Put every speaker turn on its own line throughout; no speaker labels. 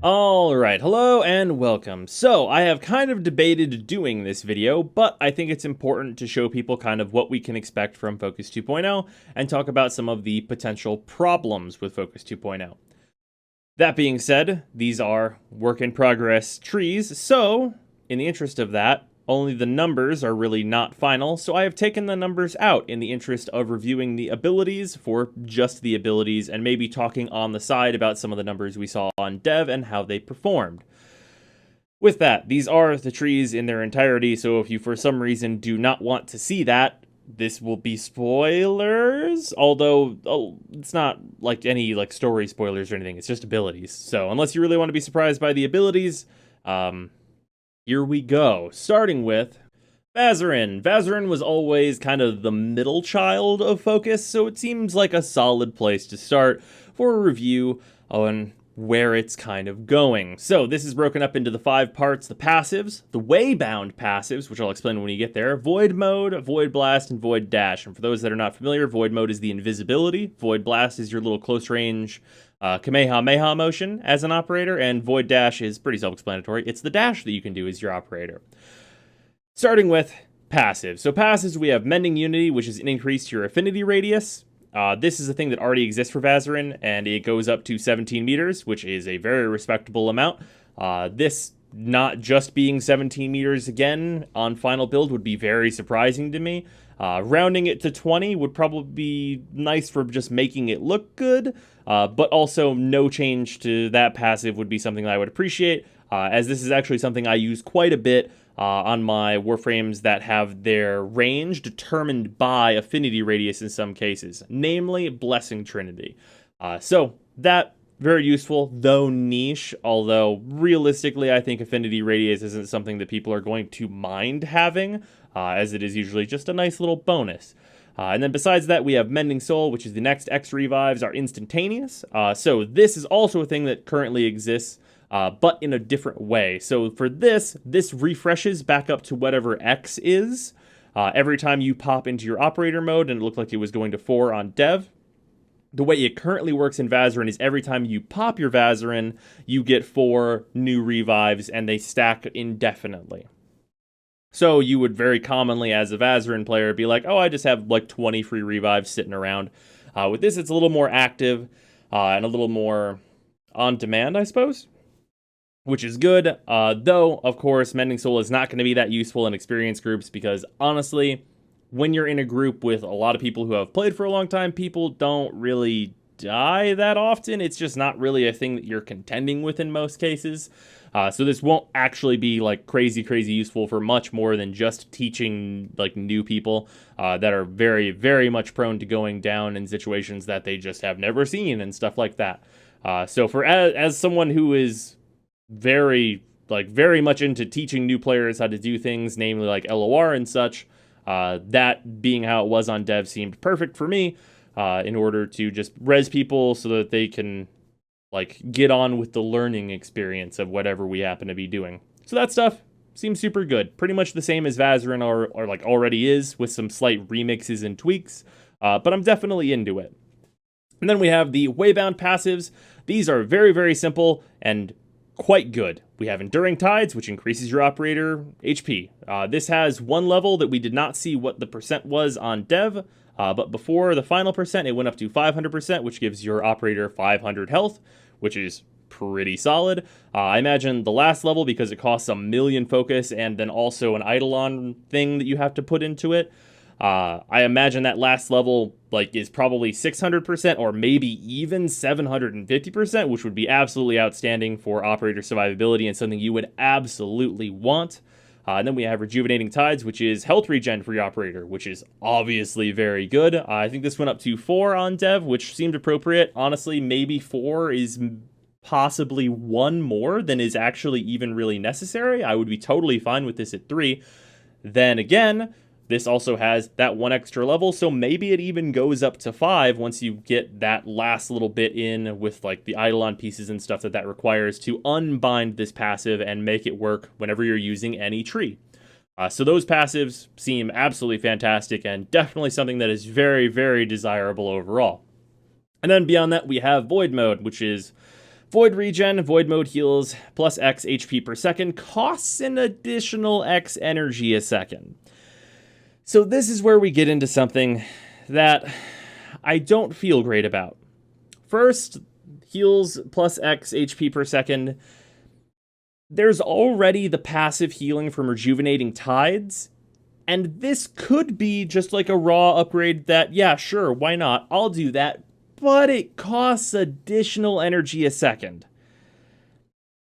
Alright, hello and welcome. So, I have kind of debated doing this video, but I think it's important to show people kind of what we can expect from Focus 2.0 and talk about some of the potential problems with Focus 2.0. That being said, these are work in progress trees, so in the interest of that, only the numbers are really not final, so I have taken the numbers out in the interest of reviewing the abilities for just the abilities and maybe talking on the side about some of the numbers we saw on dev and how they performed. With that, these are the trees in their entirety, so if you for some reason do not want to see that, this will be spoilers, although it's not like any story spoilers or anything, it's just abilities. So unless you really want to be surprised by the abilities, here we go, starting with Vazarin. Vazarin was always kind of the middle child of Focus, so it seems like a solid place to start for a review on where it's kind of going. So this is broken up into the 5 parts: the passives, the waybound passives, which I'll explain when you get there, Void Mode, Void Blast, and Void Dash. And for those that are not familiar, Void Mode is the invisibility, Void Blast is your little close range Kamehameha motion as an operator, and Void Dash is pretty self-explanatory. It's the dash that you can do as your operator. Starting with passives. So passives, we have Mending Unity, which is an increase to your affinity radius. This is a thing that already exists for Vazarin, and it goes up to 17 meters, which is a very respectable amount. This not just being 17 meters again on final build would be very surprising to me. Rounding it to 20 would probably be nice for just making it look good, but also no change to that passive would be something that I would appreciate, as this is actually something I use quite a bit on my Warframes that have their range determined by affinity radius in some cases, namely Blessing Trinity. So that, very useful, though niche, although realistically I think affinity radius isn't something that people are going to mind having, as it is usually just a nice little bonus. And then besides that, we have Mending Soul, which is the next X revives are instantaneous. So this is also a thing that currently exists, but in a different way. So for this refreshes back up to whatever X is every time you pop into your operator mode, and it looked like it was going to 4 on dev. The way it currently works in Vazarin is every time you pop your Vazarin, you get 4 new revives, and they stack indefinitely. So you would very commonly, as a Vazarin player, be like, oh, I just have like 20 free revives sitting around. With this, it's a little more active and a little more on demand, I suppose, which is good. Though, of course, Mending Soul is not going to be that useful in experienced groups because, honestly, when you're in a group with a lot of people who have played for a long time, people don't really die that often. It's just not really a thing that you're contending with in most cases. So this won't actually be like crazy useful for much more than just teaching like new people that are very, very much prone to going down in situations that they just have never seen and stuff like that. So for as someone who is very much into teaching new players how to do things, namely like LOR and such, that being how it was on dev seemed perfect for me in order to just res people so that they can get on with the learning experience of whatever we happen to be doing. So that stuff seems super good. Pretty much the same as Vazarin or already is, with some slight remixes and tweaks, but I'm definitely into it. And then we have the Waybound passives. These are very, very simple and quite good. We have Enduring Tides, which increases your operator HP. This has one level that we did not see what the percent was on dev, but before the final percent, it went up to 500%, which gives your operator 500 health, which is pretty solid. I imagine the last level, because it costs 1 million focus and then also an Eidolon thing that you have to put into it, I imagine that last level is probably 600% or maybe even 750%, which would be absolutely outstanding for operator survivability and something you would absolutely want. And then we have Rejuvenating Tides, which is health regen for your operator, which is obviously very good. I think this went up to 4 on dev, which seemed appropriate. Honestly, maybe 4 is possibly 1 more than is actually even really necessary. I would be totally fine with this at 3. Then again, this also has that 1 extra level, so maybe it even goes up to 5 once you get that last little bit in with the Eidolon pieces and stuff that requires to unbind this passive and make it work whenever you're using any tree. So those passives seem absolutely fantastic and definitely something that is very, very desirable overall. And then beyond that, we have Void Mode, which is Void Regen, Void Mode heals plus X HP per second, costs an additional X energy a second. So this is where we get into something that I don't feel great about. First, heals plus X HP per second. There's already the passive healing from Rejuvenating Tides, and this could be just like a raw upgrade that, yeah, sure, why not? I'll do that, but it costs additional energy a second.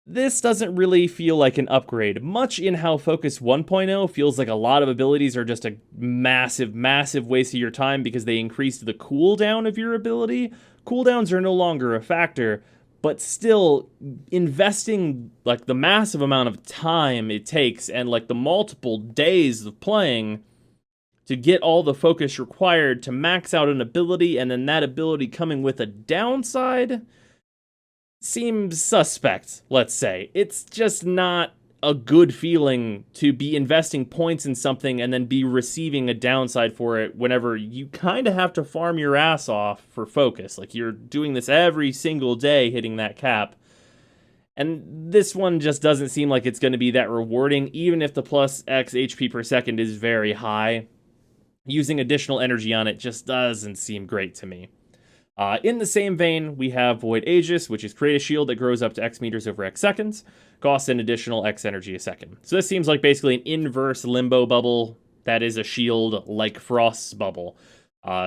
This doesn't really feel like an upgrade, much in how Focus 1.0 feels like a lot of abilities are just a massive, massive waste of your time because they increased the cooldown of your ability. Cooldowns are no longer a factor, but still, investing like the massive amount of time it takes and like the multiple days of playing to get all the focus required to max out an ability, and then that ability coming with a downside seems suspect, let's say. It's just not a good feeling to be investing points in something and then be receiving a downside for it whenever you kind of have to farm your ass off for focus. Like, you're doing this every single day, hitting that cap. And this one just doesn't seem like it's going to be that rewarding, even if the plus X HP per second is very high. Using additional energy on it just doesn't seem great to me. In the same vein, we have Void Aegis, which is create a shield that grows up to X meters over X seconds, costs an additional X energy a second. So this seems like basically an inverse limbo bubble that is a shield like Frost's bubble.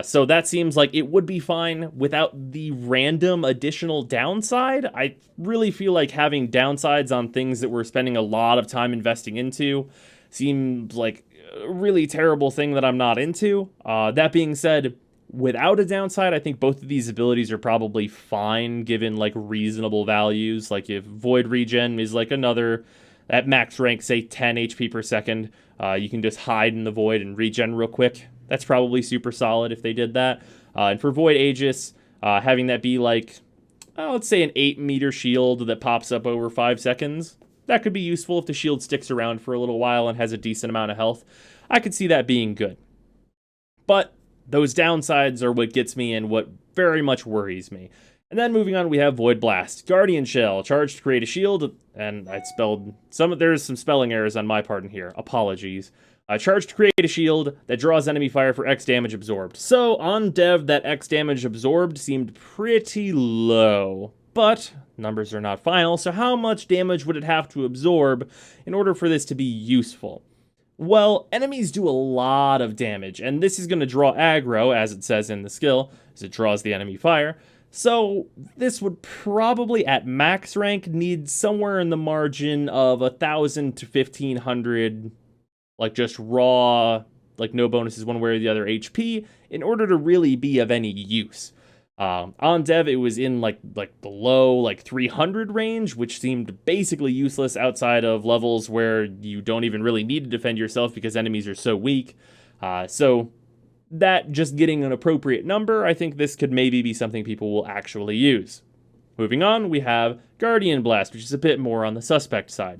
So that seems like it would be fine without the random additional downside. I really feel like having downsides on things that we're spending a lot of time investing into seems like a really terrible thing that I'm not into. That being said, without a downside, I think both of these abilities are probably fine given like reasonable values. Like if Void Regen is like another, at max rank, say 10 HP per second, you can just hide in the Void and regen real quick. That's probably super solid if they did that. And for Void Aegis, having that be like, let's say an 8 meter shield that pops up over 5 seconds, that could be useful if the shield sticks around for a little while and has a decent amount of health. I could see that being good. But those downsides are what gets me and what very much worries me. And then moving on, we have Void Blast. Guardian Shell, charged to create a shield, and I spelled there's some spelling errors on my part in here. Apologies. Charged to create a shield that draws enemy fire for X damage absorbed. So on dev, that X damage absorbed seemed pretty low. But numbers are not final, so how much damage would it have to absorb in order for this to be useful? Well, enemies do a lot of damage, and this is going to draw aggro, as it says in the skill, as it draws the enemy fire. So this would probably, at max rank, need somewhere in the margin of 1,000 to 1,500, like just raw, like no bonuses one way or the other HP, in order to really be of any use. On dev, it was in like the low like 300 range, which seemed basically useless outside of levels where you don't even really need to defend yourself because enemies are so weak. So that just getting an appropriate number, I think this could maybe be something people will actually use. Moving on, we have Guardian Blast, which is a bit more on the suspect side.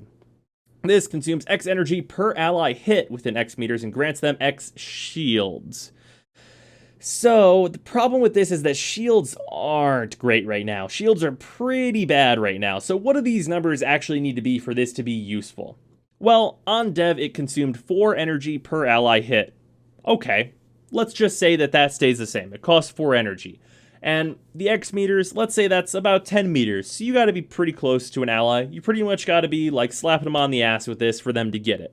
This consumes X energy per ally hit within X meters and grants them X shields. So, the problem with this is that shields aren't great right now. Shields are pretty bad right now. So what do these numbers actually need to be for this to be useful? Well, on dev, it consumed 4 energy per ally hit. Okay, let's just say that stays the same. It costs 4 energy. And the X meters, let's say that's about 10 meters. So you gotta be pretty close to an ally. You pretty much gotta be like slapping them on the ass with this for them to get it.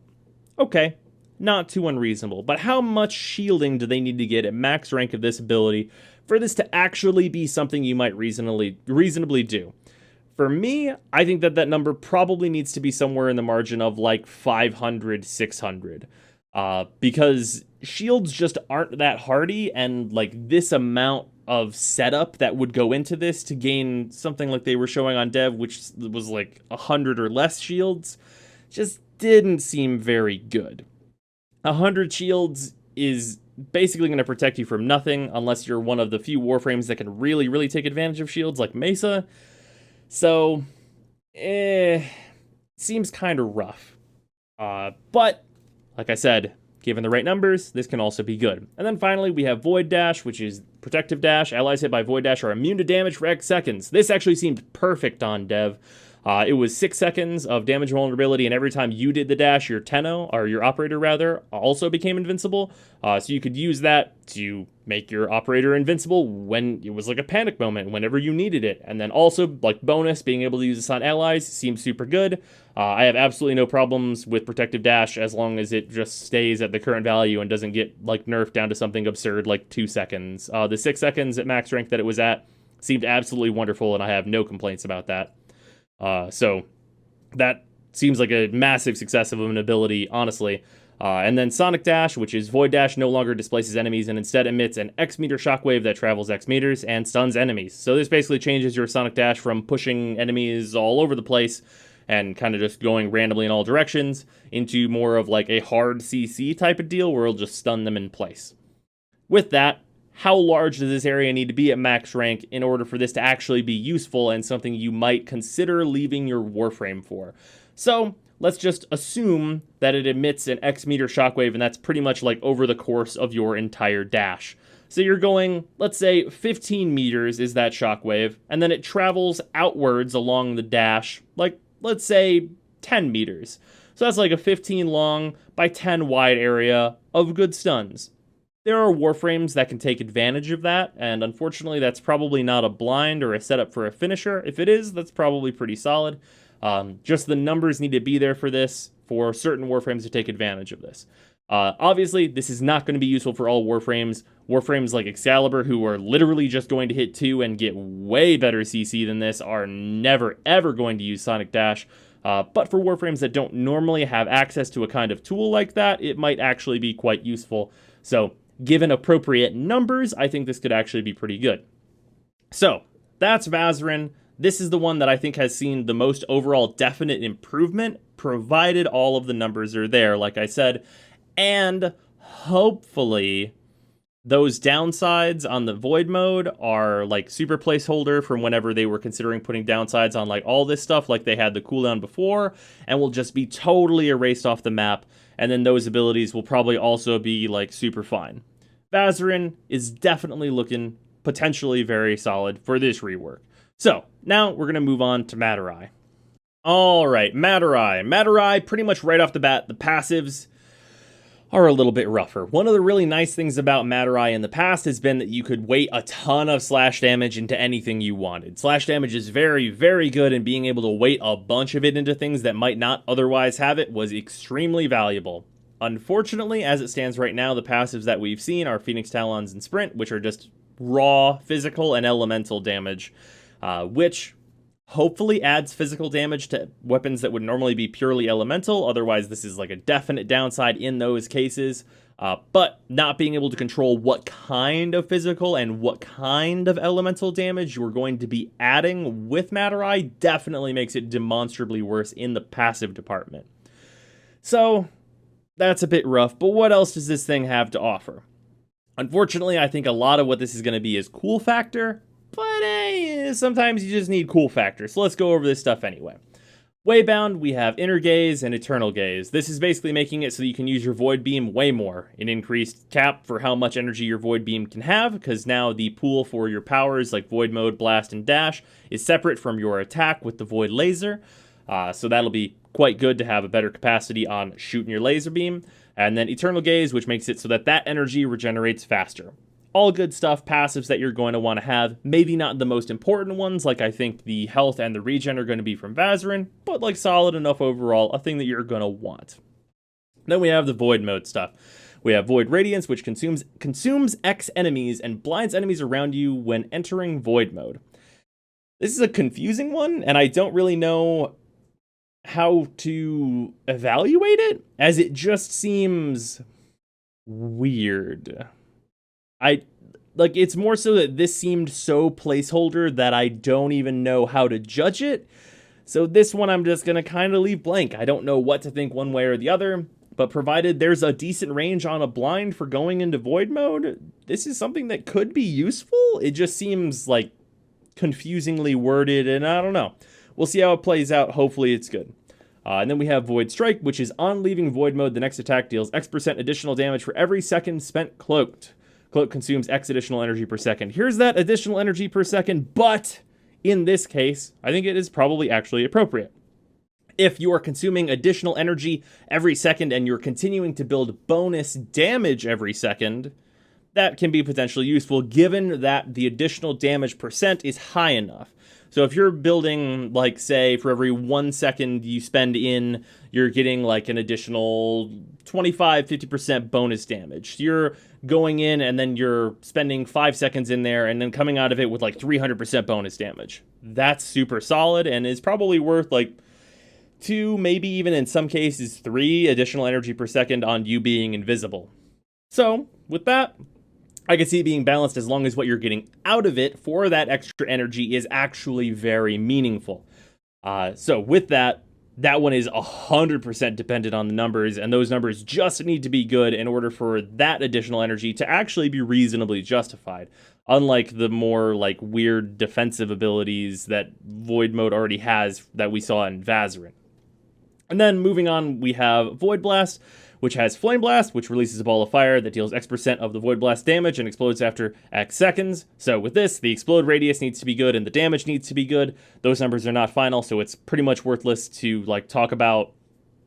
Okay. Not too unreasonable, but how much shielding do they need to get at max rank of this ability for this to actually be something you might reasonably do? For me, I think that number probably needs to be somewhere in the margin of like 500, 600. Because shields just aren't that hardy, and like this amount of setup that would go into this to gain something like they were showing on dev, which was like 100 or less shields, just didn't seem very good. 100 shields is basically going to protect you from nothing unless you're one of the few Warframes that can really, really take advantage of shields like Mesa. So, seems kind of rough. But, like I said, given the right numbers, this can also be good. And then finally, we have Void Dash, which is Protective Dash. Allies hit by Void Dash are immune to damage for X seconds. This actually seemed perfect on Dev. It was 6 seconds of damage vulnerability, and every time you did the dash, your Tenno, or your operator rather, also became invincible. So you could use that to make your operator invincible when it was like a panic moment, whenever you needed it. And then also, like bonus, being able to use this on allies seems super good. I have absolutely no problems with Protective Dash as long as it just stays at the current value and doesn't get like nerfed down to something absurd like 2 seconds. The 6 seconds at max rank that it was at seemed absolutely wonderful, and I have no complaints about that. So that seems like a massive success of an ability, honestly. And then Sonic Dash, which is Void Dash, no longer displaces enemies and instead emits an X meter shockwave that travels X meters and stuns enemies. So this basically changes your Sonic Dash from pushing enemies all over the place and kind of just going randomly in all directions into more of like a hard CC type of deal where it'll just stun them in place. With that, how large does this area need to be at max rank in order for this to actually be useful and something you might consider leaving your Warframe for? So let's just assume that it emits an X meter shockwave, and that's pretty much like over the course of your entire dash. So you're going, let's say 15 meters is that shockwave, and then it travels outwards along the dash, like let's say 10 meters. So that's like a 15 long by 10 wide area of good stuns. There are Warframes that can take advantage of that, and unfortunately that's probably not a blind or a setup for a finisher. If it is, that's probably pretty solid. Just the numbers need to be there for this, for certain Warframes to take advantage of this. Obviously, this is not going to be useful for all Warframes. Warframes like Excalibur, who are literally just going to hit 2 and get way better CC than this, are never ever going to use Sonic Dash. But for Warframes that don't normally have access to a kind of tool like that, it might actually be quite useful. So, given appropriate numbers, I think this could actually be pretty good. So, that's Vazarin. This is the one that I think has seen the most overall definite improvement, provided all of the numbers are there, like I said. And hopefully, those downsides on the Void mode are like super placeholder from whenever they were considering putting downsides on like all this stuff, like they had the cooldown before, and will just be totally erased off the map. And then those abilities will probably also be like super fine. Vazarin is definitely looking potentially very solid for this rework. So now we're going to move on to Madurai. All right, Madurai. Madurai, pretty much right off the bat, the passives are a little bit rougher. One of the really nice things about Madurai in the past has been that you could weight a ton of slash damage into anything you wanted. Slash damage is very, very good, and being able to weight a bunch of it into things that might not otherwise have it was extremely valuable. Unfortunately, as it stands right now, the passives that we've seen are Phoenix Talons and Sprint, which are just raw physical and elemental damage, which hopefully adds physical damage to weapons that would normally be purely elemental. Otherwise, this is like a definite downside in those cases. But not being able to control what kind of physical and what kind of elemental damage you're going to be adding with Madurai definitely makes it demonstrably worse in the passive department. So that's a bit rough, but what else does this thing have to offer? Unfortunately, I think a lot of what this is going to be is cool factor, but hey, sometimes you just need cool factor, so let's go over this stuff anyway. Waybound, we have Inner Gaze and Eternal Gaze. This is basically making it so that you can use your Void Beam way more. An increased cap for how much energy your Void Beam can have, because now the pool for your powers like Void Mode, Blast, and Dash is separate from your attack with the Void Laser. So that'll be quite good to have a better capacity on shooting your laser beam. And then Eternal Gaze, which makes it so that that energy regenerates faster. All good stuff, passives that you're going to want to have. Maybe not the most important ones, like I think the health and the regen are going to be from Vazarin, but like solid enough overall, a thing that you're going to want. Then we have the Void mode stuff. We have Void Radiance, which consumes X enemies and blinds enemies around you when entering Void mode. This is a confusing one, and I don't really know how to evaluate it, as it just seems weird. It's more so that this seemed so placeholder that I don't even know how to judge it. So this one I'm just going to kind of leave blank. I don't know what to think one way or the other, but provided there's a decent range on a blind for going into Void mode, this is something that could be useful. It just seems like confusingly worded, and I don't know. We'll see how it plays out. Hopefully it's good. And then we have Void Strike, which is on leaving Void mode, the next attack deals X% additional damage for every second spent cloaked. Cloak consumes X additional energy per second. Here's that additional energy per second, but in this case, I think it is probably actually appropriate. If you are consuming additional energy every second and you're continuing to build bonus damage every second, that can be potentially useful given that the additional damage percent is high enough. So if you're building, like, say, for every 1 second you spend in, you're getting, like, an additional 25-50% bonus damage. You're going in and then you're spending 5 seconds in there and then coming out of it with, like, 300% bonus damage. That's super solid and is probably worth, like, 2, maybe even in some cases 3 additional energy per second on you being invisible. So, with that, I can see it being balanced as long as what you're getting out of it for that extra energy is actually very meaningful. So with that one is 100% dependent on the numbers, and those numbers just need to be good in order for that additional energy to actually be reasonably justified. Unlike the more, like, weird defensive abilities that Void Mode already has that we saw in Vazarin. And then moving on, we have Void Blast, which has Flame Blast, which releases a ball of fire that deals X% of the Void Blast damage and explodes after X seconds. So with this, the explode radius needs to be good and the damage needs to be good. Those numbers are not final, so it's pretty much worthless to, like, talk about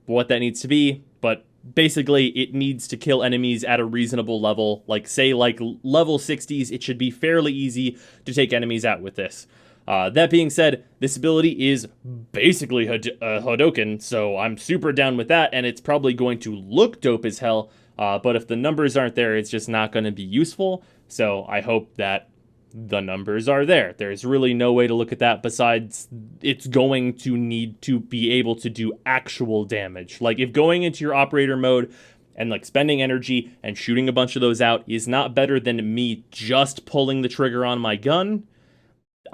what that needs to be. But basically, it needs to kill enemies at a reasonable level. Like, say, like, level 60s, it should be fairly easy to take enemies out with this. That being said, this ability is basically Hadoken, so I'm super down with that, and it's probably going to look dope as hell, but if the numbers aren't there, it's just not going to be useful, so I hope that the numbers are there. There's really no way to look at that besides it's going to need to be able to do actual damage. Like, if going into your operator mode and, like, spending energy and shooting a bunch of those out is not better than me just pulling the trigger on my gun,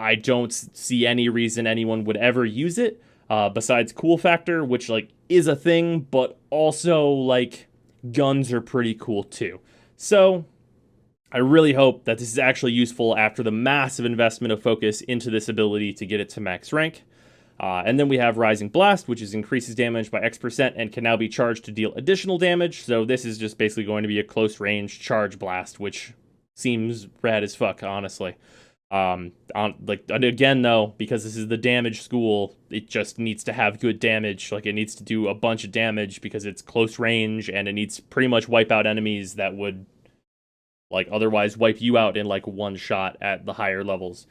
I don't see any reason anyone would ever use it, besides cool factor, which, like, is a thing, but also, like, guns are pretty cool too. So I really hope that this is actually useful after the massive investment of focus into this ability to get it to max rank. And then we have Rising Blast, which increases damage by X% and can now be charged to deal additional damage. So this is just basically going to be a close range charge blast, which seems rad as fuck, honestly. Again, though, because this is the damage school, it just needs to have good damage. Like, it needs to do a bunch of damage because it's close range, and it needs to pretty much wipe out enemies that would, like, otherwise wipe you out in, like, one shot at the higher levels.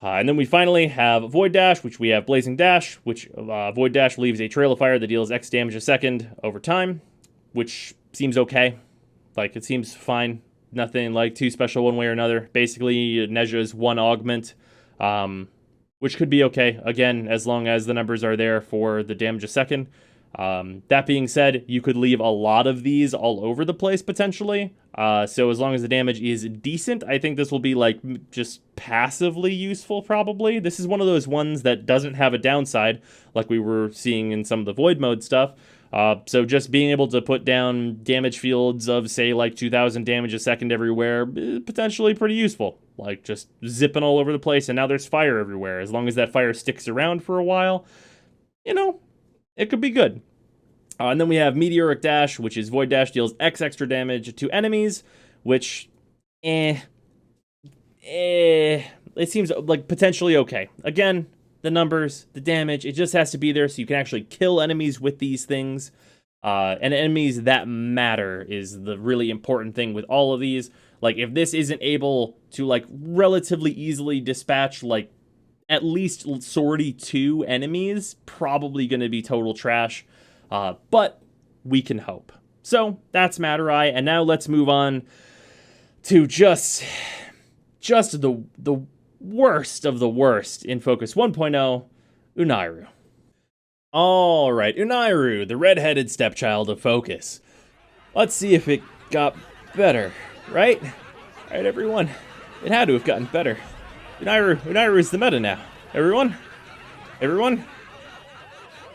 And then we finally have Void Dash, which we have Blazing Dash, which Void Dash leaves a trail of fire that deals X damage a second over time, which seems okay. Like, it seems fine. Nothing, like, too special one way or another. Basically, Nezha's one augment, which could be okay, again, as long as the numbers are there for the damage a second. That being said, you could leave a lot of these all over the place, potentially. So as long as the damage is decent, I think this will be, like, just passively useful, probably. This is one of those ones that doesn't have a downside, like we were seeing in some of the Void Mode stuff. So just being able to put down damage fields of, say, like 2,000 damage a second everywhere, potentially pretty useful. Like, just zipping all over the place, and now there's fire everywhere. As long as that fire sticks around for a while, you know, it could be good. And then we have Meteoric Dash, which is Void Dash deals X extra damage to enemies, which, it seems like potentially okay. Again, the numbers, the damage, it just has to be there so you can actually kill enemies with these things. And enemies that matter is the really important thing with all of these. Like, if this isn't able to, like, relatively easily dispatch, like, at least sortie 2 enemies, probably going to be total trash. But we can hope. So that's Madurai, and now let's move on to just the worst of the worst in Focus 1.0, Unairu. Alright, Unairu, the red-headed stepchild of Focus. Let's see if it got better, right? Alright, everyone. It had to have gotten better. Unairu is the meta now. Everyone?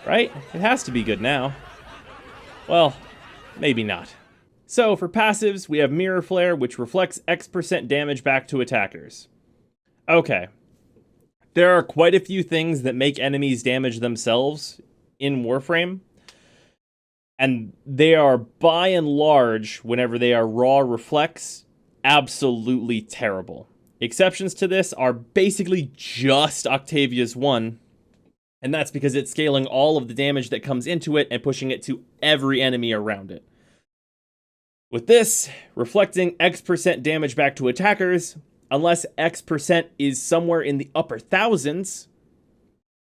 Right? It has to be good now. Well, maybe not. So, for passives, we have Mirror Flare, which reflects X% damage back to attackers. Okay. There are quite a few things that make enemies damage themselves in Warframe. And they are, by and large, whenever they are raw reflects, absolutely terrible. Exceptions to this are basically just Octavia's 1, and that's because it's scaling all of the damage that comes into it and pushing it to every enemy around it. With this, reflecting X% damage back to attackers, unless X% is somewhere in the upper thousands,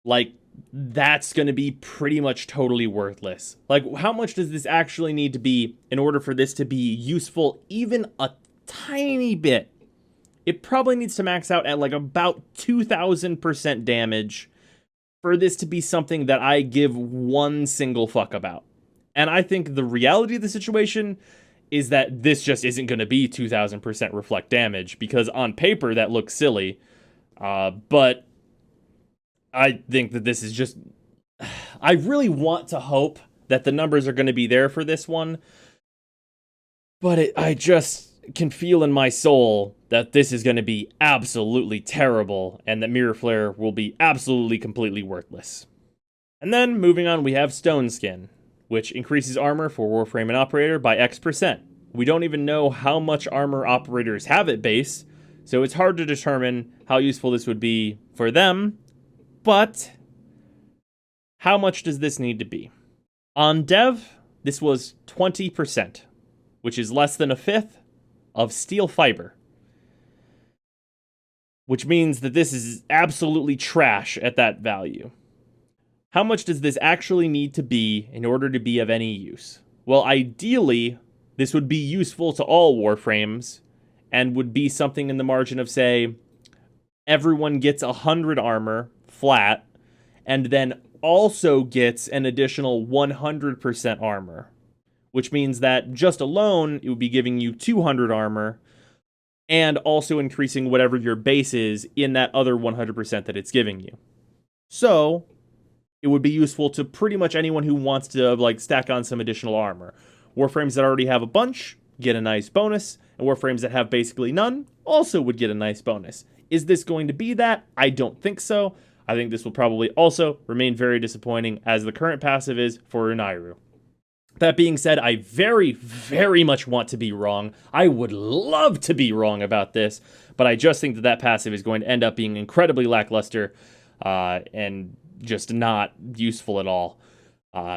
like, that's going to be pretty much totally worthless. Like, how much does this actually need to be in order for this to be useful even a tiny bit? It probably needs to max out at like about 2,000% damage for this to be something that I give one single fuck about. And I think the reality of the situation is that this just isn't going to be 2,000% reflect damage, because on paper that looks silly, but I think that this is just... I really want to hope that the numbers are going to be there for this one, but I just can feel in my soul that this is going to be absolutely terrible, and that Mirror Flare will be absolutely completely worthless. And then, moving on, we have Stone Skin, which increases armor for Warframe and Operator by X%. We don't even know how much armor operators have at base, so it's hard to determine how useful this would be for them, but how much does this need to be? On Dev, this was 20%, which is less than a fifth of steel fiber, which means that this is absolutely trash at that value. How much does this actually need to be in order to be of any use? Well, ideally, this would be useful to all Warframes, and would be something in the margin of, say, everyone gets 100 armor flat, and then also gets an additional 100% armor, which means that just alone, it would be giving you 200 armor, and also increasing whatever your base is in that other 100% that it's giving you. So, it would be useful to pretty much anyone who wants to like stack on some additional armor. Warframes that already have a bunch get a nice bonus, and Warframes that have basically none also would get a nice bonus. Is this going to be that? I don't think so. I think this will probably also remain very disappointing, as the current passive is for Unairu. That being said, I very, very much want to be wrong. I would love to be wrong about this, but I just think that that passive is going to end up being incredibly lackluster and just not useful at all.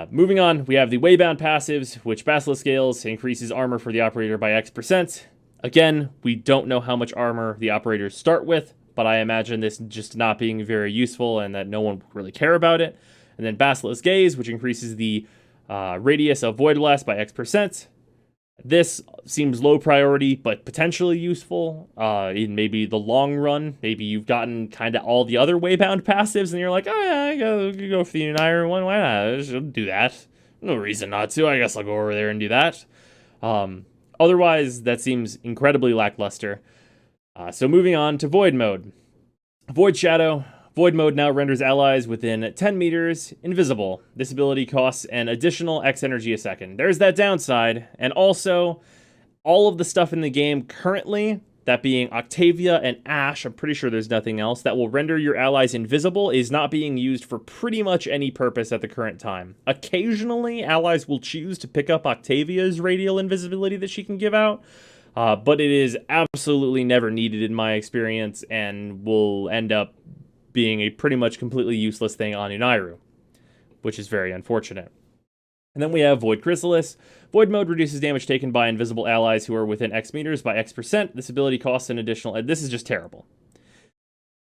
Moving on, we have the Waybound passives, which Basilisk Scales increases armor for the operator by X%. Again, we don't know how much armor the operators start with, but I imagine this just not being very useful and that no one would really care about it. And then Basilisk Gaze, which increases the radius of Void Blast by X%. This seems low priority, but potentially useful in maybe the long run. Maybe you've gotten kind of all the other Waybound passives, and you're like, oh yeah, I go for the Unairu one. Why not? I should do that. No reason not to. I guess I'll go over there and do that. Otherwise, that seems incredibly lackluster. So moving on to Void Mode. Void Shadow. Void Mode now renders allies within 10 meters invisible. This ability costs an additional X energy a second. There's that downside. And also, all of the stuff in the game currently, that being Octavia and Ash, I'm pretty sure there's nothing else, that will render your allies invisible is not being used for pretty much any purpose at the current time. Occasionally, allies will choose to pick up Octavia's radial invisibility that she can give out, but it is absolutely never needed in my experience and will end up being a pretty much completely useless thing on Unairu, which is very unfortunate. And then we have Void Chrysalis. Void Mode reduces damage taken by invisible allies who are within X meters by X%. This ability costs an additional... This is just terrible.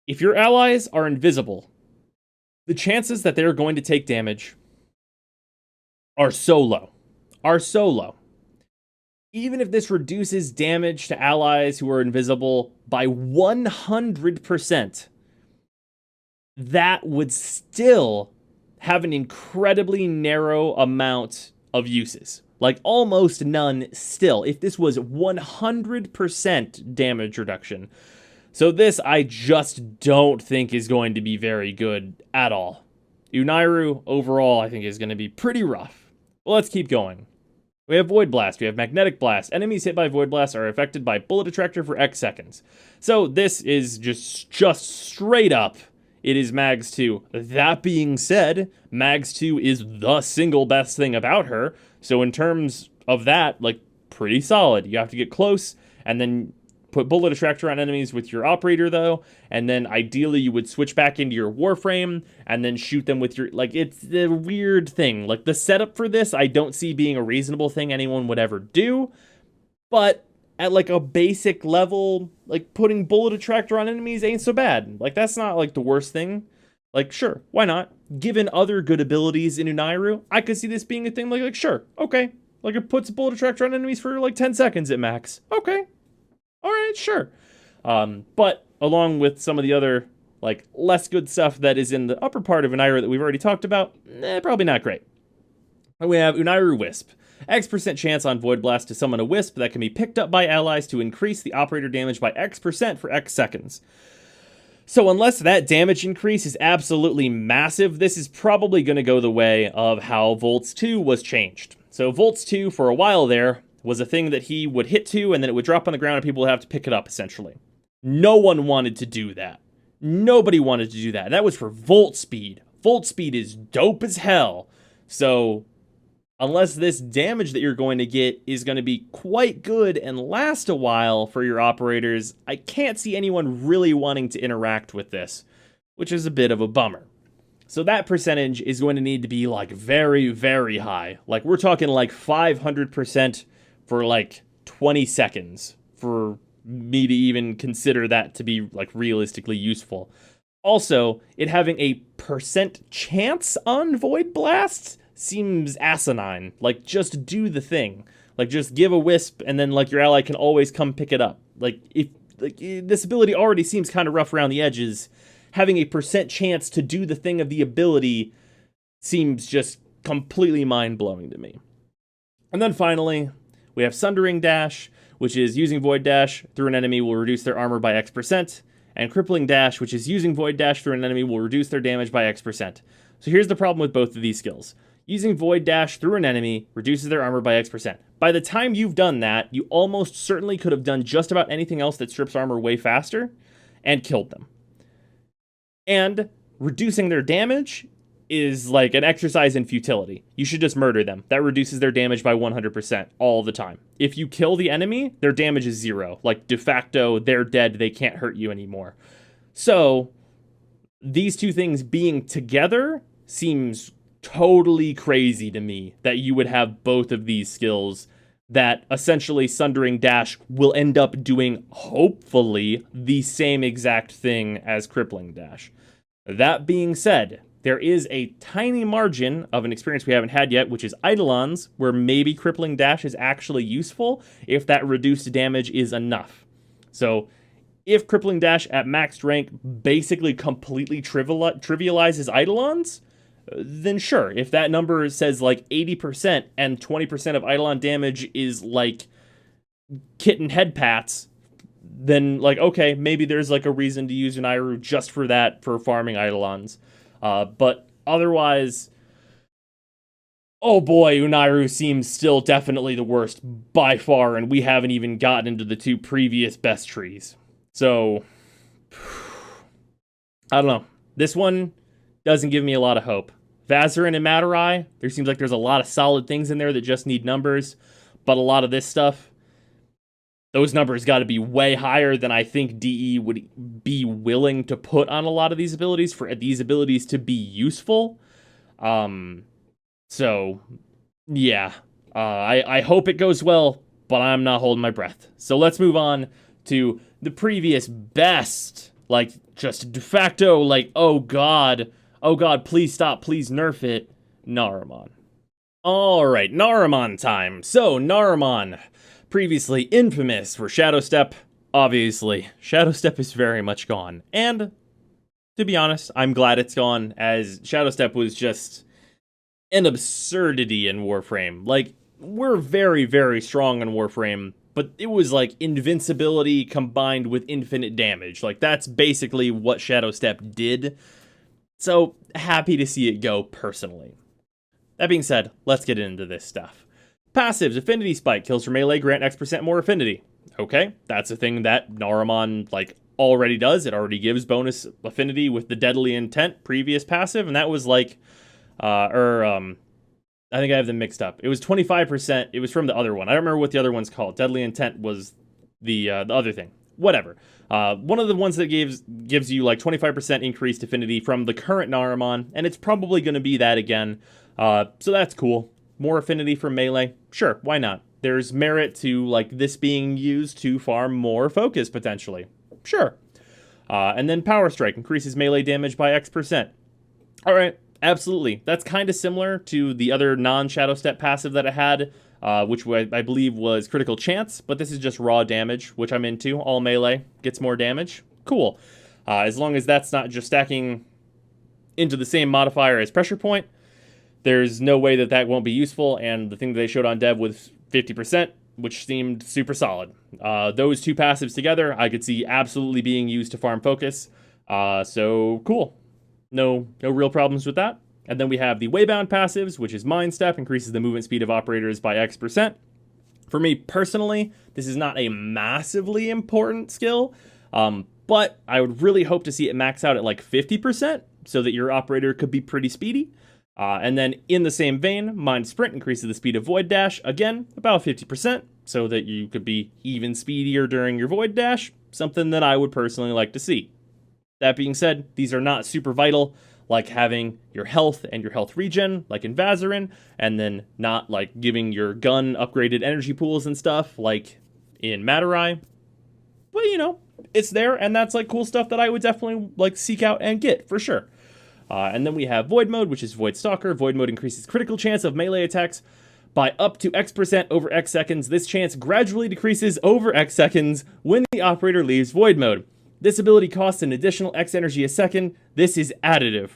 If your allies are invisible, the chances that they're going to take damage are so low. Even if this reduces damage to allies who are invisible by 100%, that would still have an incredibly narrow amount of uses. Like, almost none still, if this was 100% damage reduction. So this, I just don't think is going to be very good at all. Unairu, overall, I think is going to be pretty rough. Well, let's keep going. We have Void Blast, we have Magnetic Blast. Enemies hit by Void Blast are affected by Bullet Attractor for X seconds. So this is just straight up it is Mags 2. That being said, Mags 2 is the single best thing about her. So in terms of that, like, pretty solid. You have to get close, and then put bullet attractor on enemies with your operator, though, and then ideally you would switch back into your Warframe, and then shoot them with your, like, it's the weird thing. Like, the setup for this, I don't see being a reasonable thing anyone would ever do, but at, like, a basic level, like, putting bullet attractor on enemies ain't so bad. Like, that's not, like, the worst thing. Like, sure, why not? Given other good abilities in Unairu, I could see this being a thing, like sure, okay. Like, it puts bullet attractor on enemies for, like, 10 seconds at max. Okay. All right, sure. But along with some of the other, like, less good stuff that is in the upper part of Unairu that we've already talked about, probably not great. And we have Unairu Wisp. X% chance on Void Blast to summon a Wisp that can be picked up by allies to increase the operator damage by X% for X seconds. So unless that damage increase is absolutely massive, this is probably going to go the way of how Volts 2 was changed. So Volts 2, for a while there, was a thing that he would hit to, and then it would drop on the ground and people would have to pick it up, essentially. No one wanted to do that. Nobody wanted to do that. That was for Volt Speed. Volt Speed is dope as hell. So, unless this damage that you're going to get is going to be quite good and last a while for your operators, I can't see anyone really wanting to interact with this, which is a bit of a bummer. So that percentage is going to need to be, like, very, very high. Like, we're talking, like, 500% for, like, 20 seconds for me to even consider that to be, like, realistically useful. Also, it having a percent chance on Void Blast seems asinine. Like, just do the thing. Like, just give a Wisp, and then, like, your ally can always come pick it up. Like, if, like, this ability already seems kind of rough around the edges, having a percent chance to do the thing of the ability seems just completely mind-blowing to me. And then finally, we have Sundering Dash, which is using Void Dash through an enemy will reduce their armor by X%, and Crippling Dash, which is using Void Dash through an enemy will reduce their damage by X%. So here's the problem with both of these skills. Using Void Dash through an enemy reduces their armor by X%. By the time you've done that, you almost certainly could have done just about anything else that strips armor way faster and killed them. And reducing their damage is like an exercise in futility. You should just murder them. That reduces their damage by 100% all the time. If you kill the enemy, their damage is 0. Like, de facto, they're dead. They can't hurt you anymore. So, these two things being together seems totally crazy to me that you would have both of these skills that essentially Sundering Dash will end up doing, hopefully, the same exact thing as Crippling Dash. That being said, there is a tiny margin of an experience we haven't had yet, which is Eidolons, where maybe Crippling Dash is actually useful if that reduced damage is enough. So, if Crippling Dash at maxed rank basically completely trivializes Eidolons, then sure, if that number says like 80% and 20% of Eidolon damage is like kitten head pats, then like, okay, maybe there's like a reason to use Unairu just for that, for farming Eidolons. But otherwise, oh boy, Unairu seems still definitely the worst by far, and we haven't even gotten into the two previous best trees. So, I don't know. This one doesn't give me a lot of hope. Vazarin and Madurai, there seems like there's a lot of solid things in there that just need numbers, but a lot of this stuff, those numbers got to be way higher than I think DE would be willing to put on a lot of these abilities for these abilities to be useful. So, yeah. I hope it goes well, but I'm not holding my breath. So let's move on to the previous best, like, just de facto, like, oh god, please stop, please nerf it, Naramon. Alright, Naramon time. So, Naramon, previously infamous for Shadow Step, obviously, Shadow Step is very much gone. And, to be honest, I'm glad it's gone, as Shadow Step was just an absurdity in Warframe. Like, we're very, very strong in Warframe, but it was like invincibility combined with infinite damage. Like, that's basically what Shadow Step did. So, happy to see it go, personally. That being said, let's get into this stuff. Passives, Affinity Spike, kills for melee, grant X% more affinity. Okay, that's a thing that Naramon, like, already does. It already gives bonus affinity with the Deadly Intent previous passive, and that was like, I think I have them mixed up. It was 25%. It was from the other one. I don't remember what the other one's called. Deadly Intent was the other thing. Whatever. One of the ones that gives you like 25% increased affinity from the current Naramon, and it's probably going to be that again. So that's cool. More affinity from melee. Sure, why not? There's merit to like this being used to farm more focus potentially. Sure. And then Power Strike increases melee damage by X%. All right. Absolutely. That's kind of similar to the other non-Shadow Step passive that I had, which I believe was Critical Chance, but this is just raw damage, which I'm into. All melee gets more damage. Cool. As long as that's not just stacking into the same modifier as Pressure Point, there's no way that that won't be useful, and the thing that they showed on dev was 50%, which seemed super solid. Those two passives together, I could see absolutely being used to farm focus, so cool. No real problems with that. And then we have the Waybound passives, which is Mind Step, increases the movement speed of operators by X%. For me personally, this is not a massively important skill, but I would really hope to see it max out at like 50% so that your operator could be pretty speedy. And then in the same vein, Mind Sprint increases the speed of Void Dash, again, about 50%, so that you could be even speedier during your Void Dash, something that I would personally like to see. That being said, these are not super vital, like having your health and your health regen, like in Vazarin, and then not like giving your gun upgraded energy pools and stuff, like in Madurai. But, you know, it's there, and that's like cool stuff that I would definitely like seek out and get, for sure. And then we have Void Mode, which is Void Stalker. Void Mode increases critical chance of melee attacks by up to X% over X seconds. This chance gradually decreases over X seconds when the operator leaves Void Mode. This ability costs an additional X energy a second. This is additive.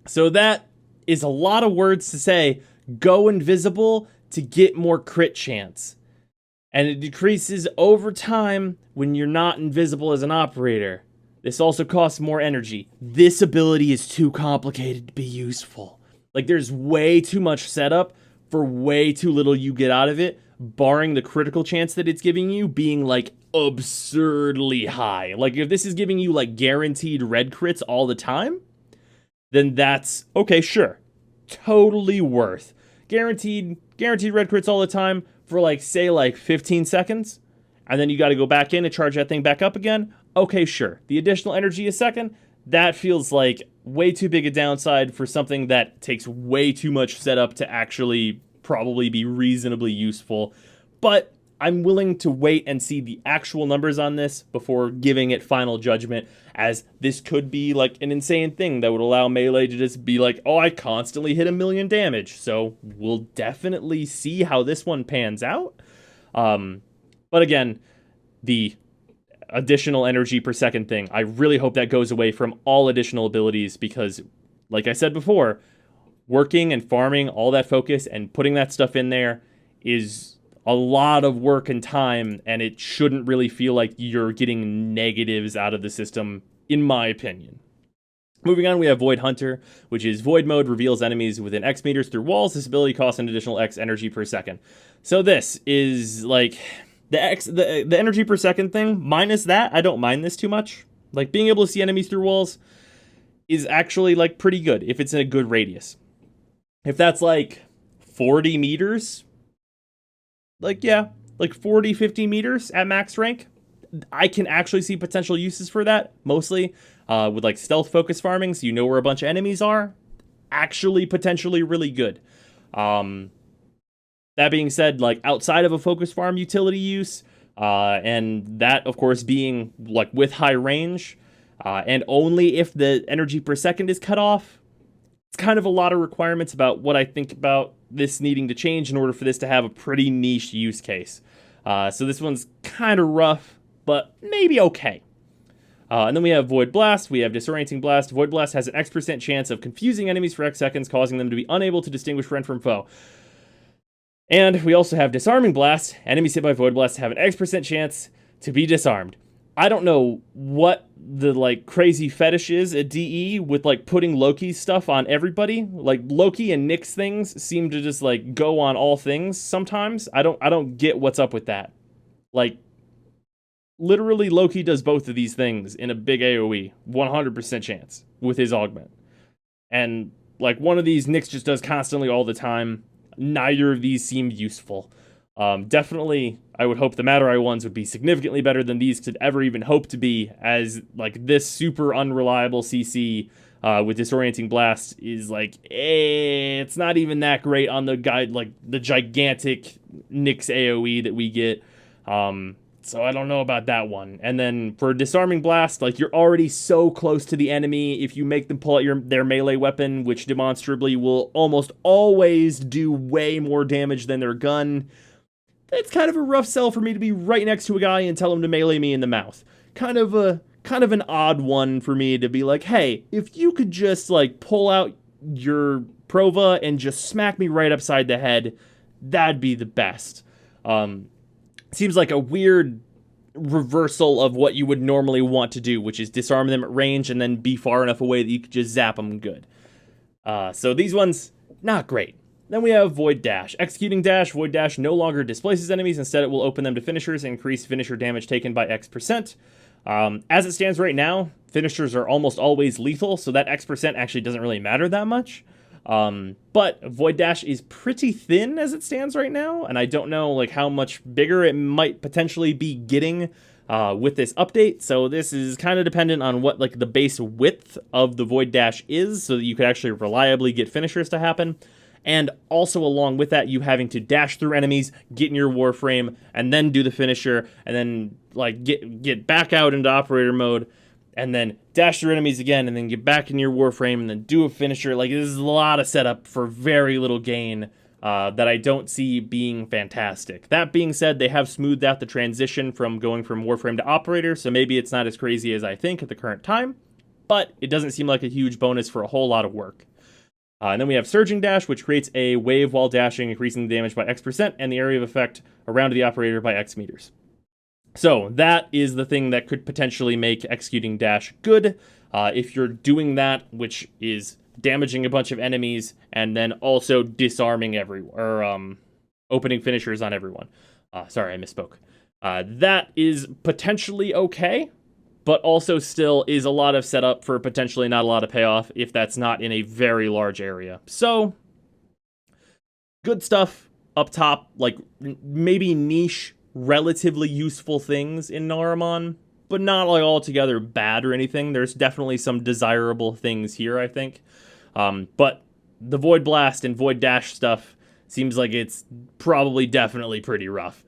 So that is a lot of words to say, go invisible to get more crit chance. And it decreases over time when you're not invisible as an operator. This also costs more energy. This ability is too complicated to be useful. Like, there's way too much setup for way too little you get out of it, barring the critical chance that it's giving you being like absurdly high. Like, if this is giving you like guaranteed red crits all the time, then that's okay, sure, totally worth guaranteed red crits all the time for like, say, like 15 seconds, and then you got to go back in and charge that thing back up again. Okay, sure, the additional energy a second, that feels like way too big a downside for something that takes way too much setup to actually probably be reasonably useful. But I'm willing to wait and see the actual numbers on this before giving it final judgment, as this could be like an insane thing that would allow melee to just be like, oh, I constantly hit 1,000,000 damage. So we'll definitely see how this one pans out. But again, the additional energy per second thing, I really hope that goes away from all additional abilities, because like I said before, working and farming all that focus and putting that stuff in there is a lot of work and time, and it shouldn't really feel like you're getting negatives out of the system, in my opinion. Moving on, we have Void Hunter, which is Void Mode, reveals enemies within X meters through walls. This ability costs an additional X energy per second. So this is like the energy per second thing. Minus that, I don't mind this too much. Like, being able to see enemies through walls is actually like pretty good if it's in a good radius. If that's like 40 meters, like, yeah, like 40, 50 meters at max rank, I can actually see potential uses for that, mostly with like stealth focus farming, so you know where a bunch of enemies are. Actually, potentially really good. That being said, like, outside of a focus farm utility use, and that, of course, being like with high range, and only if the energy per second is cut off, it's kind of a lot of requirements about what I think about this needing to change in order for this to have a pretty niche use case. So this one's kind of rough, but maybe okay. And then we have Void Blast. We have Disorienting Blast. Void Blast has an X% chance of confusing enemies for X seconds, causing them to be unable to distinguish friend from foe. And we also have Disarming Blast. Enemies hit by Void Blast have an X% chance to be disarmed. I don't know what the like crazy fetish is at DE with like putting Loki's stuff on everybody. Like, Loki and Nyx things seem to just like go on all things sometimes. I don't get what's up with that. Like, Literally, Loki does both of these things in a big AoE, 100% chance with his augment. And like one of these Nyx just does constantly all the time. Neither of these seem useful. Definitely, I would hope the Madurai ones would be significantly better than these could ever even hope to be, as like this super unreliable CC with Disorienting Blast is like, it's not even that great on the guide, like the gigantic Nyx AoE that we get. So I don't know about that one. And then for Disarming Blast, like you're already so close to the enemy. If you make them pull out their melee weapon, which demonstrably will almost always do way more damage than their gun, it's kind of a rough sell for me to be right next to a guy and tell him to melee me in the mouth. Kind of an odd one for me to be like, hey, if you could just like pull out your Prova and just smack me right upside the head, that'd be the best. Seems like a weird reversal of what you would normally want to do, which is disarm them at range and then be far enough away that you could just zap them good. So these ones, not great. Then we have Void Dash. Executing Dash, Void Dash no longer displaces enemies. Instead, it will open them to finishers and increase finisher damage taken by X%. As it stands right now, finishers are almost always lethal, so that X% actually doesn't really matter that much. But Void Dash is pretty thin as it stands right now, and I don't know like how much bigger it might potentially be getting with this update. So this is kind of dependent on what like the base width of the Void Dash is, so that you could actually reliably get finishers to happen. And also along with that, you having to dash through enemies, get in your Warframe, and then do the finisher, and then like get back out into operator mode, and then dash through enemies again, and then get back in your Warframe, and then do a finisher. Like, this is a lot of setup for very little gain that I don't see being fantastic. That being said, they have smoothed out the transition from going from Warframe to operator, so maybe it's not as crazy as I think at the current time, but it doesn't seem like a huge bonus for a whole lot of work. And then we have Surging Dash, which creates a wave while dashing, increasing the damage by X% and the area of effect around the operator by X meters. So that is the thing that could potentially make Executing Dash good. If you're doing that, which is damaging a bunch of enemies and then also disarming opening finishers on everyone. Sorry, I misspoke. That is potentially okay, but also still is a lot of setup for potentially not a lot of payoff if that's not in a very large area. So, good stuff up top, like maybe niche, relatively useful things in Naramon, but not like altogether bad or anything. There's definitely some desirable things here, I think. But the Void Blast and Void Dash stuff seems like it's probably definitely pretty rough.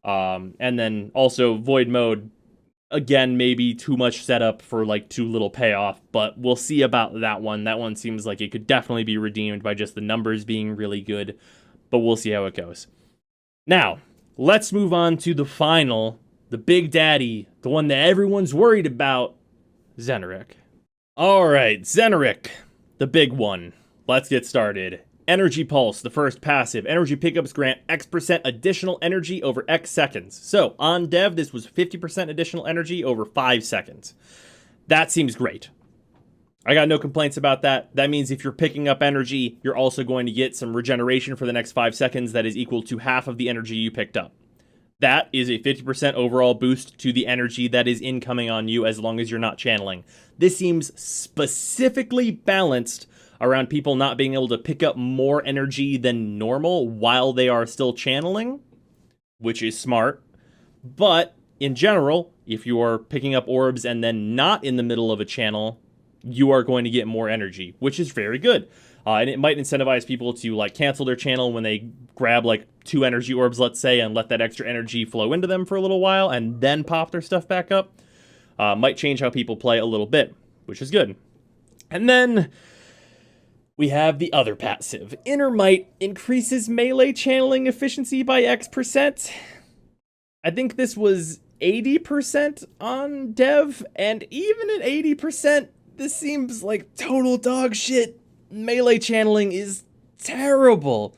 And then also Void Mode, again, maybe too much setup for like too little payoff, but we'll see about that one. That one seems like it could definitely be redeemed by just the numbers being really good, but we'll see how it goes. Now, let's move on to the final, the big daddy, the one that everyone's worried about, Xenoric. All right, Xenoric, the big one. Let's get started. Energy Pulse, the first passive. Energy pickups grant X% additional energy over X seconds. So, on dev, this was 50% additional energy over 5 seconds. That seems great. I got no complaints about that. That means if you're picking up energy, you're also going to get some regeneration for the next 5 seconds that is equal to half of the energy you picked up. That is a 50% overall boost to the energy that is incoming on you as long as you're not channeling. This seems specifically balanced around people not being able to pick up more energy than normal while they are still channeling, which is smart. But in general, if you are picking up orbs and then not in the middle of a channel, you are going to get more energy, which is very good. And it might incentivize people to like cancel their channel when they grab like 2 energy orbs, let's say, and let that extra energy flow into them for a little while and then pop their stuff back up. Might change how people play a little bit, which is good. And then we have the other passive. Inner Might increases melee channeling efficiency by X%. I think this was 80% on dev, and even at 80%, this seems like total dog shit. Melee channeling is terrible.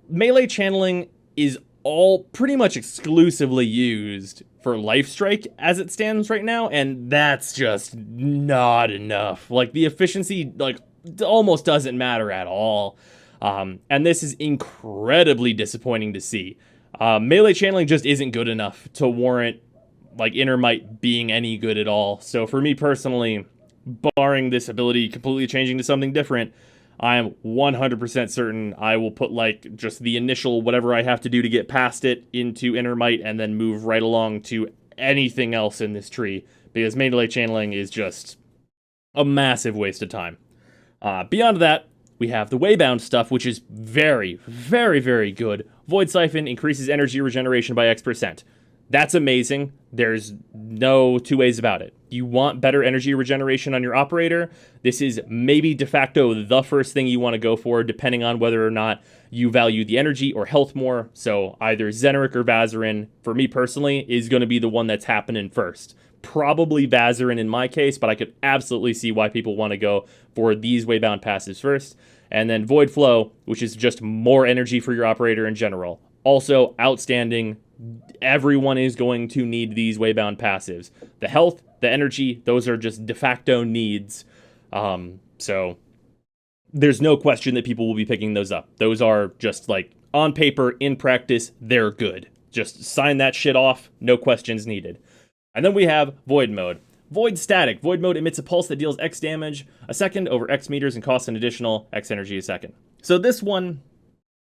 Melee channeling is all pretty much exclusively used for Life Strike as it stands right now, and that's just not enough. Like, the efficiency, like, almost doesn't matter at all. And this is incredibly disappointing to see. Melee channeling just isn't good enough to warrant like Innermite being any good at all. So for me personally, barring this ability completely changing to something different, I am 100% certain I will put like just the initial whatever I have to do to get past it into Innermite and then move right along to anything else in this tree, because melee channeling is just a massive waste of time. Beyond that, we have the Waybound stuff, which is very, very, very good. Void Siphon increases energy regeneration by X%. That's amazing. There's no two ways about it. You want better energy regeneration on your operator. This is maybe de facto the first thing you want to go for, depending on whether or not you value the energy or health more. So either Xeneric or Vazarin, for me personally, is going to be the one that's happening first. Probably Vazarin in my case, but I could absolutely see why people want to go for these Waybound passives first. And then Void Flow, which is just more energy for your operator in general. Also outstanding. Everyone is going to need these Waybound passives. The health, the energy, those are just de facto needs. So there's no question that people will be picking those up. Those are just like on paper, in practice, they're good. Just sign that shit off, no questions needed. And then we have Void Mode. Void Static. Void Mode emits a pulse that deals X damage a second over X meters and costs an additional X energy a second. So this one,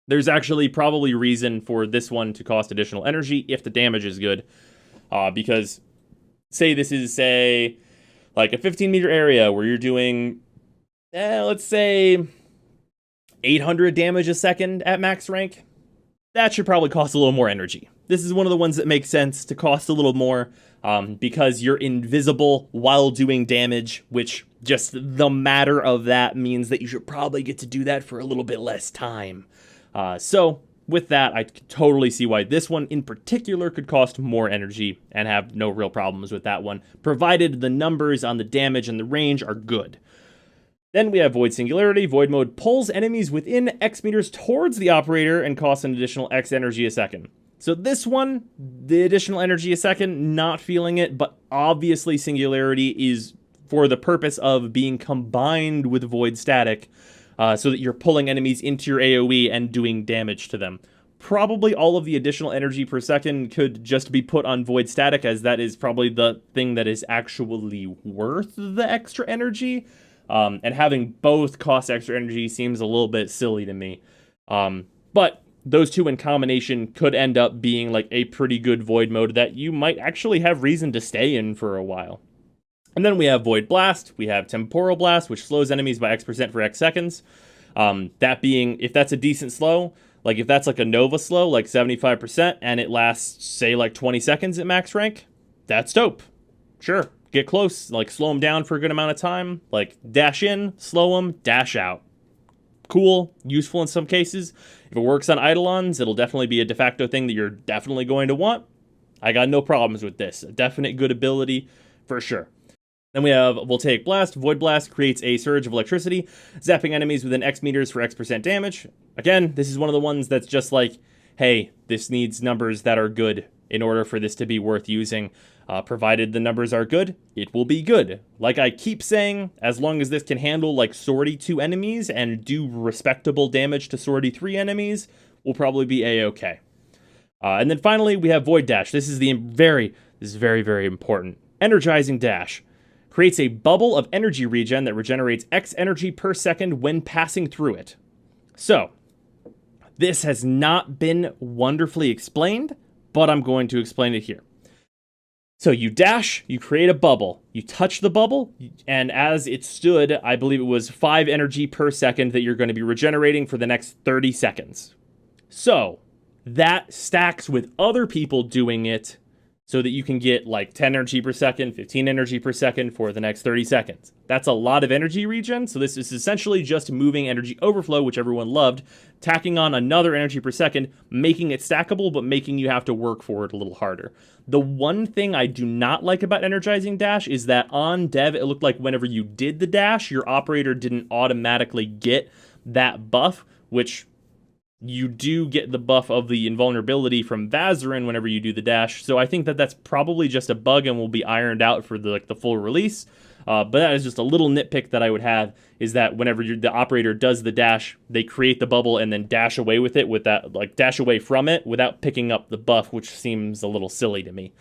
there's actually probably reason for this one to cost additional energy if the damage is good. Because say this is, say, like a 15-meter area where you're doing, let's say, 800 damage a second at max rank. That should probably cost a little more energy. This is one of the ones that makes sense to cost a little more because you're invisible while doing damage, which just the matter of that means that you should probably get to do that for a little bit less time. So with that, I could totally see why this one in particular could cost more energy and have no real problems with that one, provided the numbers on the damage and the range are good. Then we have Void Singularity. Void Mode pulls enemies within X meters towards the operator and costs an additional X energy a second. So this one, the additional energy a second, not feeling it, but obviously Singularity is for the purpose of being combined with Void Static, so that you're pulling enemies into your AoE and doing damage to them. Probably all of the additional energy per second could just be put on Void Static, as that is probably the thing that is actually worth the extra energy. And having both cost extra energy seems a little bit silly to me. But those two in combination could end up being like a pretty good Void Mode that you might actually have reason to stay in for a while. And then we have Void Blast. We have Temporal Blast, which slows enemies by X% for X seconds. That being, if that's a decent slow, like if that's like a Nova slow, like 75%, and it lasts, say, like 20 seconds at max rank, that's dope. Sure. Get close, like slow them down for a good amount of time, like dash in, slow them, dash out. Cool, useful in some cases. If it works on Eidolons, it'll definitely be a de facto thing that you're definitely going to want. I got no problems with this. A definite good ability for sure. Then we have Voltaic Blast. Void Blast creates a surge of electricity, zapping enemies within X meters for X% damage. Again, this is one of the ones that's just like, hey, this needs numbers that are good in order for this to be worth using. Provided the numbers are good, it will be good. Like I keep saying, as long as this can handle like Sortie 2 enemies and do respectable damage to Sortie 3 enemies, we'll probably be A-okay. And then finally, we have Void Dash. This is very, very important. Energizing Dash. Creates a bubble of energy regen that regenerates X energy per second when passing through it. So, this has not been wonderfully explained, but I'm going to explain it here. So you dash, you create a bubble, you touch the bubble, and as it stood, I believe it was 5 energy per second that you're going to be regenerating for the next 30 seconds. So that stacks with other people doing it so that you can get like 10 energy per second, 15 energy per second for the next 30 seconds. That's a lot of energy regen, so this is essentially just moving energy overflow, which everyone loved, tacking on another energy per second, making it stackable, but making you have to work for it a little harder. The one thing I do not like about Energizing Dash is that on dev, it looked like whenever you did the dash, your operator didn't automatically get that buff, which you do get the buff of the invulnerability from Vazarin whenever you do the dash. So I think that that's probably just a bug and will be ironed out for the full release. But that is just a little nitpick that I would have, is that whenever the operator does the dash, they create the bubble and then dash away with it, with that, dash away from it without picking up the buff, which seems a little silly to me.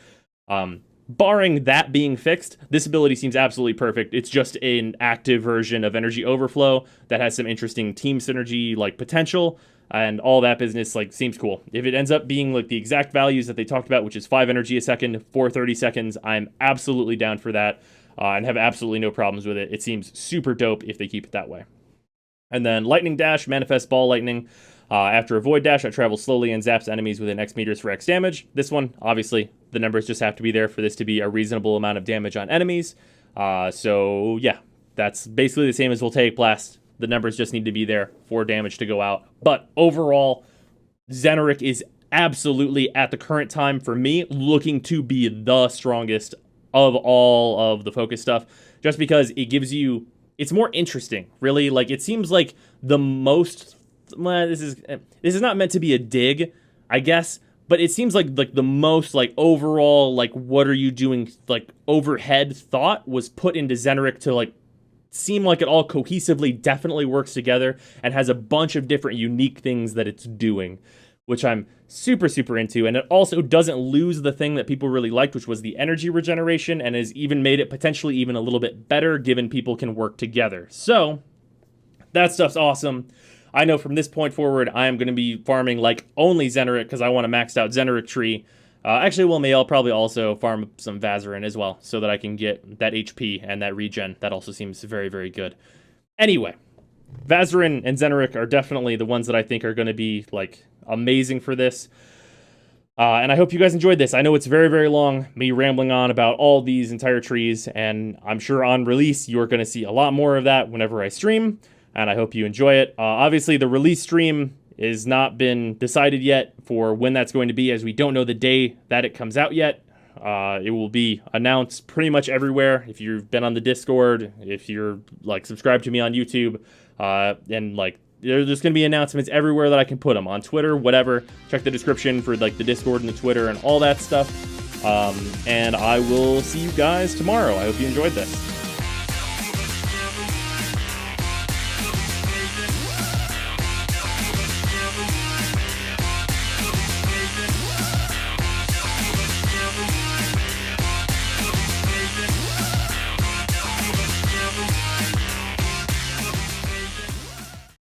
barring that being fixed, this ability seems absolutely perfect. It's just an active version of Energy Overflow that has some interesting team synergy like potential, and all that business like seems cool. If it ends up being like the exact values that they talked about, which is 5 energy a second for 30 seconds, I'm absolutely down for that, and have absolutely no problems with it. It seems super dope if they keep it that way. And then Lightning Dash, Manifest Ball Lightning. After a Void Dash, I travel slowly and zaps enemies within X meters for X damage. This one, obviously, the numbers just have to be there for this to be a reasonable amount of damage on enemies. So, yeah, that's basically the same as Voltaic Blast. The numbers just need to be there for damage to go out. But overall, Zeneric is absolutely, at the current time, for me, looking to be the strongest of all of the focus stuff. Just because it gives you... It's more interesting, really. Like, it seems like the most... Well, this is not meant to be a dig, I guess, but it seems like the most like overall like what are you doing like overhead thought was put into Zeneric to like seem like it all cohesively definitely works together and has a bunch of different unique things that it's doing, which I'm super into. And it also doesn't lose the thing that people really liked, which was the energy regeneration, and has even made it potentially even a little bit better given people can work together. So that stuff's awesome. I know from this point forward, I am going to be farming like only Zeneric because I want a maxed out Zeneric tree. Actually, well, maybe I'll probably also farm some Vazarin as well so that I can get that HP and that regen. That also seems very good. Anyway, Vazarin and Zeneric are definitely the ones that I think are going to be like amazing for this. And I hope you guys enjoyed this. I know it's very long, me rambling on about all these entire trees, and I'm sure on release you're going to see a lot more of that whenever I stream. And I hope you enjoy it. Obviously, the release stream has not been decided yet for when that's going to be, as we don't know the day that it comes out yet. It will be announced pretty much everywhere. If you've been on the Discord, if you're like subscribed to me on YouTube, and like there's going to be announcements everywhere that I can put them on Twitter, whatever. Check the description for like the Discord and the Twitter and all that stuff. And I will see you guys tomorrow. I hope you enjoyed this.